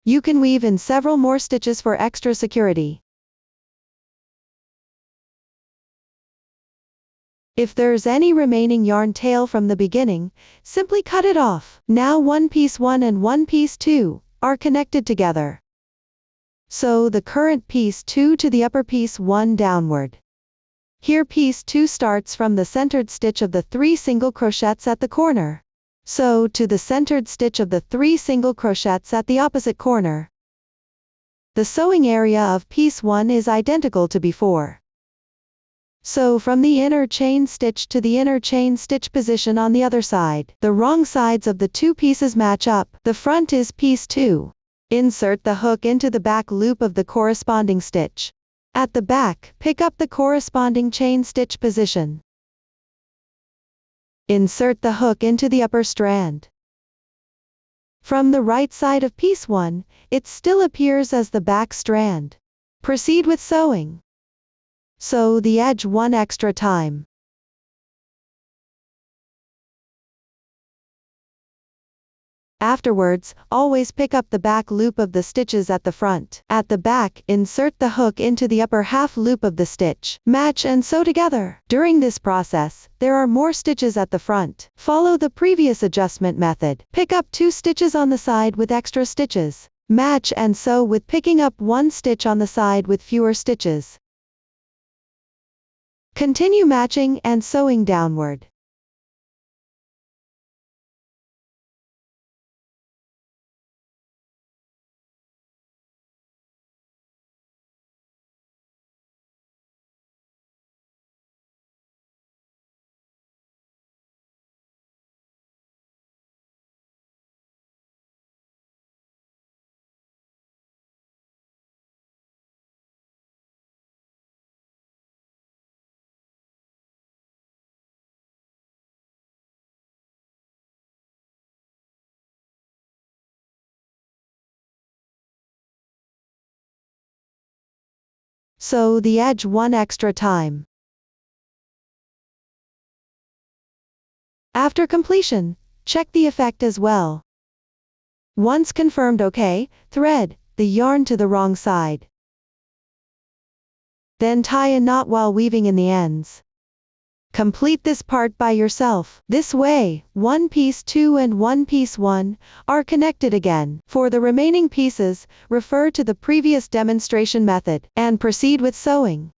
S1: You can weave in several more stitches for extra security. If there's any remaining yarn tail from the beginning, simply cut it off. Now one piece 1 and one piece 2 are connected together. Sew the current piece 2 to the upper piece 1 downward. Here piece 2 starts from the centered stitch of the 3 single crochets at the corner. Sew to the centered stitch of the 3 single crochets at the opposite corner. The sewing area of piece 1 is identical to before. Sew from the inner chain stitch to the inner chain stitch position on the other side. The wrong sides of the two pieces match up. The front is piece 2. Insert the hook into the back loop of the corresponding stitch. At the back, pick up the corresponding chain stitch position. Insert the hook into the upper strand. From the right side of piece 1, it still appears as the back strand. Proceed with sewing. Sew the edge one extra time. Afterwards, always pick up the back loop of the stitches at the front. At the back, insert the hook into the upper half loop of the stitch. Match and sew together. During this process, there are more stitches at the front. Follow the previous adjustment method. Pick up 2 stitches on the side with extra stitches. Match and sew with picking up 1 stitch on the side with fewer stitches. Continue matching and sewing downward. Sew the edge one extra time. After completion, check the effect as well. Once confirmed OK, thread the yarn to the wrong side. Then tie a knot while weaving in the ends. Complete this part by yourself. This way, one piece 2 and one piece 1 are connected again. For the remaining pieces, refer to the previous demonstration method and proceed with sewing.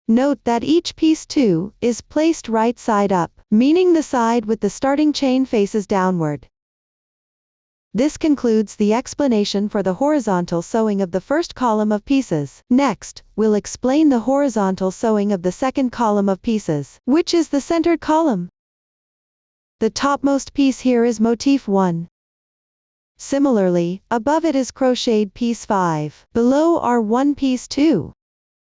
S1: Note that each piece 2 is placed right side up, meaning the side with the starting chain faces downward. This concludes the explanation for the horizontal sewing of the first column of pieces. Next, we'll explain the horizontal sewing of the second column of pieces, which is the centered column. The topmost piece here is motif 1. Similarly, above it is crocheted piece 5. Below are one piece 2,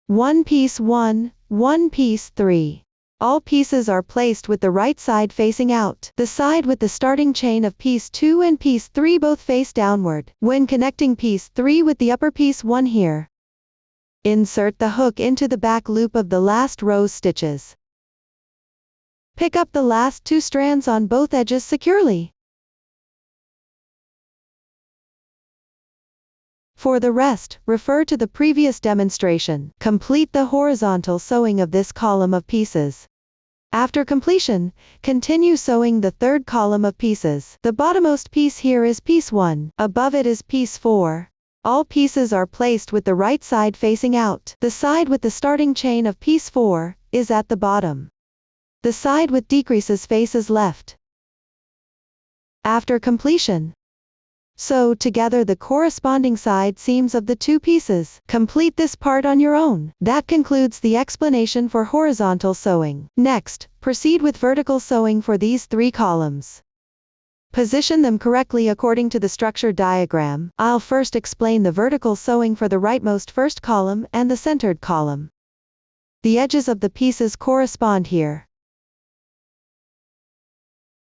S1: one piece 1, one piece 3. All pieces are placed with the right side facing out. The side with the starting chain of piece 2 and piece 3 both face downward. When connecting piece 3 with the upper piece 1 here, insert the hook into the back loop of the last row's stitches. Pick up the last 2 strands on both edges securely. For the rest, refer to the previous demonstration. Complete the horizontal sewing of this column of pieces. After completion, continue sewing the third column of pieces. The bottommost piece here is piece 1. Above it is piece 4. All pieces are placed with the right side facing out. The side with the starting chain of piece 4 is at the bottom. The side with decreases faces left. After completion, sew together the corresponding side seams of the 2 pieces. Complete this part on your own. That concludes the explanation for horizontal sewing. Next, proceed with vertical sewing for these 3 columns. Position them correctly according to the structure diagram. I'll first explain the vertical sewing for the rightmost first column and the centered column. The edges of the pieces correspond here.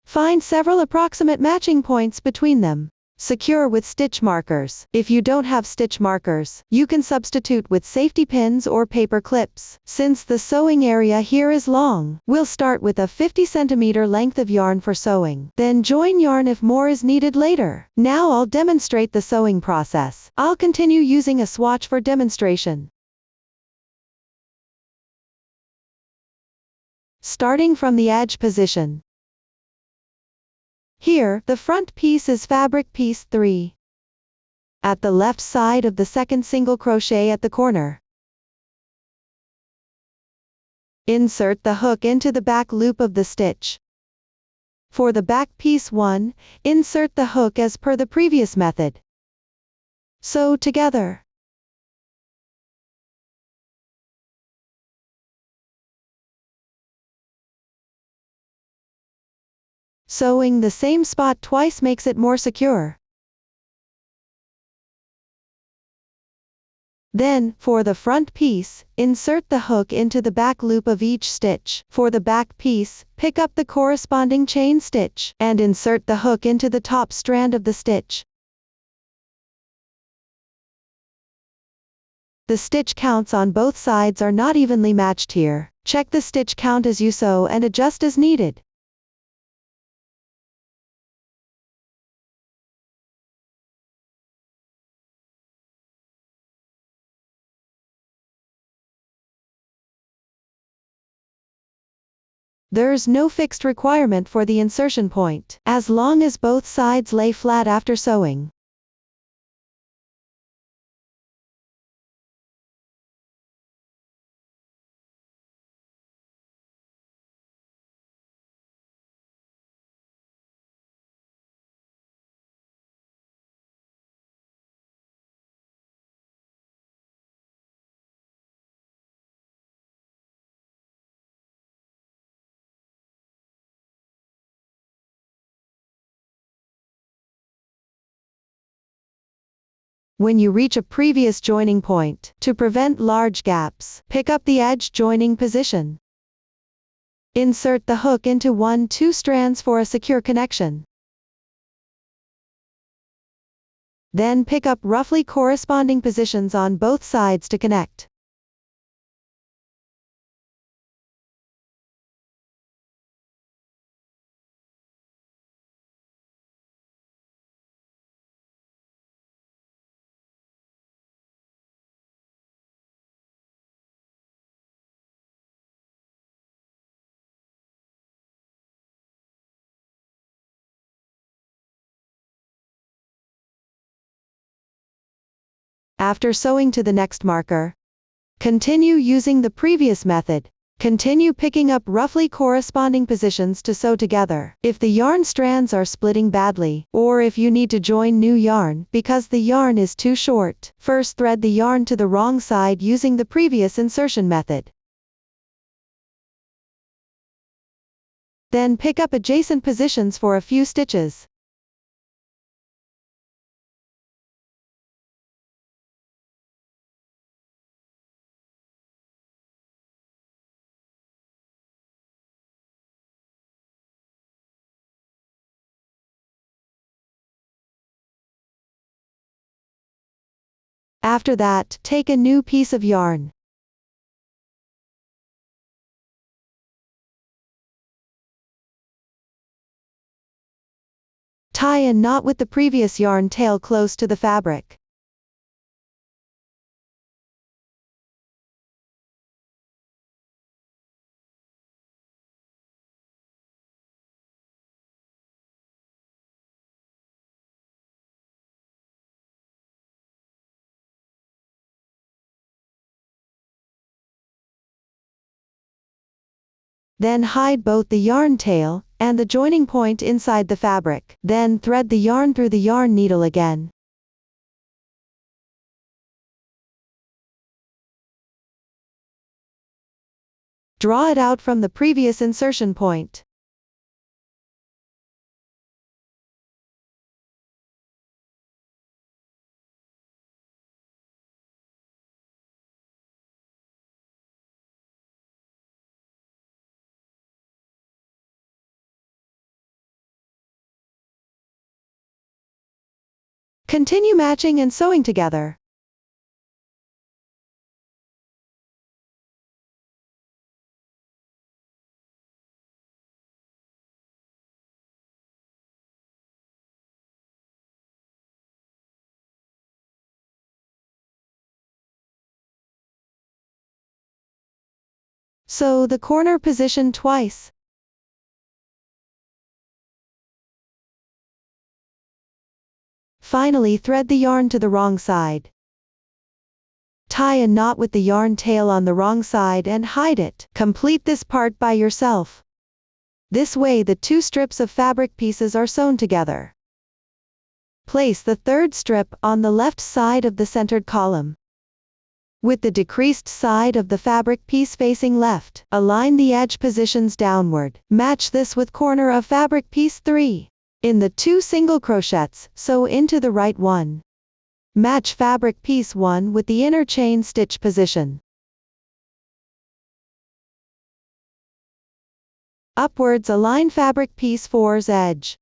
S1: Find several approximate matching points between them. Secure with stitch markers. If you don't have stitch markers, you can substitute with safety pins or paper clips. Since the sewing area here is long, we'll start with a 50 cm length of yarn for sewing. Then join yarn if more is needed later. Now I'll demonstrate the sewing process. I'll continue using a swatch for demonstration. Starting from the edge position. Here, the front piece is fabric piece 3. At the left side of the second single crochet at the corner, insert the hook into the back loop of the stitch. For the back piece 1, insert the hook as per the previous method. Sew together. Sewing the same spot twice makes it more secure. Then, for the front piece, insert the hook into the back loop of each stitch. For the back piece, pick up the corresponding chain stitch, and insert the hook into the top strand of the stitch. The stitch counts on both sides are not evenly matched here. Check the stitch count as you sew and adjust as needed. There's no fixed requirement for the insertion point, as long as both sides lay flat after sewing. When you reach a previous joining point, to prevent large gaps, pick up the edge joining position. Insert the hook into 1-2 strands for a secure connection. Then pick up roughly corresponding positions on both sides to connect. After sewing to the next marker, continue using the previous method. Continue picking up roughly corresponding positions to sew together. If the yarn strands are splitting badly, or if you need to join new yarn because the yarn is too short, first thread the yarn to the wrong side using the previous insertion method. Then pick up adjacent positions for a few stitches. After that, take a new piece of yarn. Tie a knot with the previous yarn tail close to the fabric. Then hide both the yarn tail and the joining point inside the fabric. Then thread the yarn through the yarn needle again. Draw it out from the previous insertion point. Continue matching and sewing together. Sew the corner position twice. Finally, thread the yarn to the wrong side. Tie a knot with the yarn tail on the wrong side and hide it. Complete this part by yourself. This way the two strips of fabric pieces are sewn together. Place the third strip on the left side of the centered column. With the decreased side of the fabric piece facing left, align the edge positions downward. Match this with corner of fabric piece 3. In the 2 single crochets, sew into the right one. Match fabric piece 1 with the inner chain stitch position. Upwards align fabric piece 4's edge.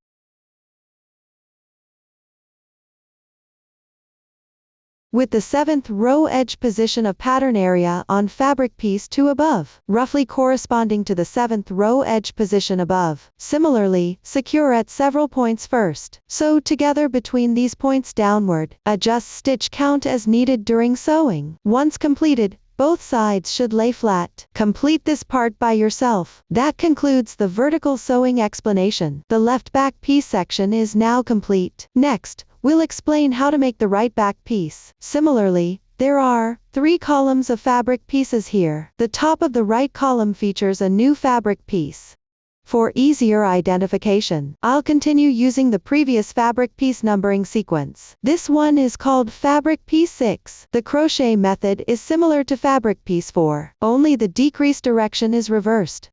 S1: With the 7th row edge position of pattern area on fabric piece 2 above, roughly corresponding to the 7th row edge position above. Similarly, secure at several points first. Sew together between these points downward. Adjust stitch count as needed during sewing. Once completed, both sides should lay flat. Complete this part by yourself. That concludes the vertical sewing explanation. The left back piece section is now complete. Next, we'll explain how to make the right back piece. Similarly, there are 3 columns of fabric pieces here. The top of the right column features a new fabric piece. For easier identification, I'll continue using the previous fabric piece numbering sequence. This one is called fabric piece 6. The crochet method is similar to fabric piece 4, only the decrease direction is reversed.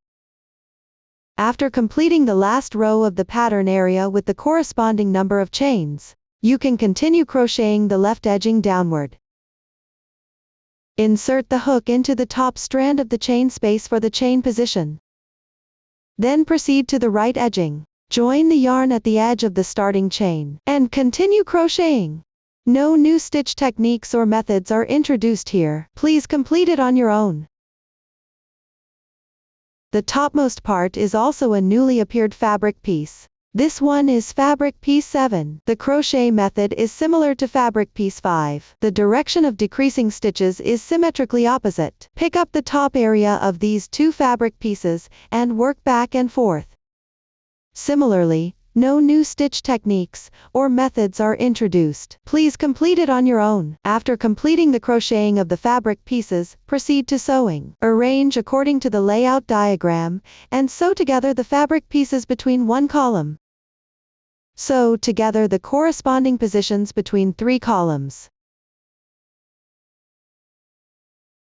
S1: After completing the last row of the pattern area with the corresponding number of chains, you can continue crocheting the left edging downward. Insert the hook into the top strand of the chain space for the chain position. Then proceed to the right edging. Join the yarn at the edge of the starting chain, and continue crocheting. No new stitch techniques or methods are introduced here. Please complete it on your own. The topmost part is also a newly appeared fabric piece. This one is fabric piece 7. The crochet method is similar to fabric piece 5. The direction of decreasing stitches is symmetrically opposite. Pick up the top area of these 2 fabric pieces and work back and forth. Similarly, no new stitch techniques or methods are introduced. Please complete it on your own. After completing the crocheting of the fabric pieces, proceed to sewing. Arrange according to the layout diagram and sew together the fabric pieces between one column. Sew together the corresponding positions between 3 columns.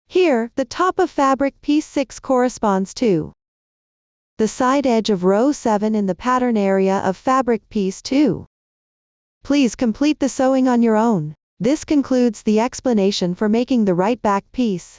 S1: Here, the top of fabric piece 6 corresponds to the side edge of row 7 in the pattern area of fabric piece 2. Please complete the sewing on your own. This concludes the explanation for making the right back piece.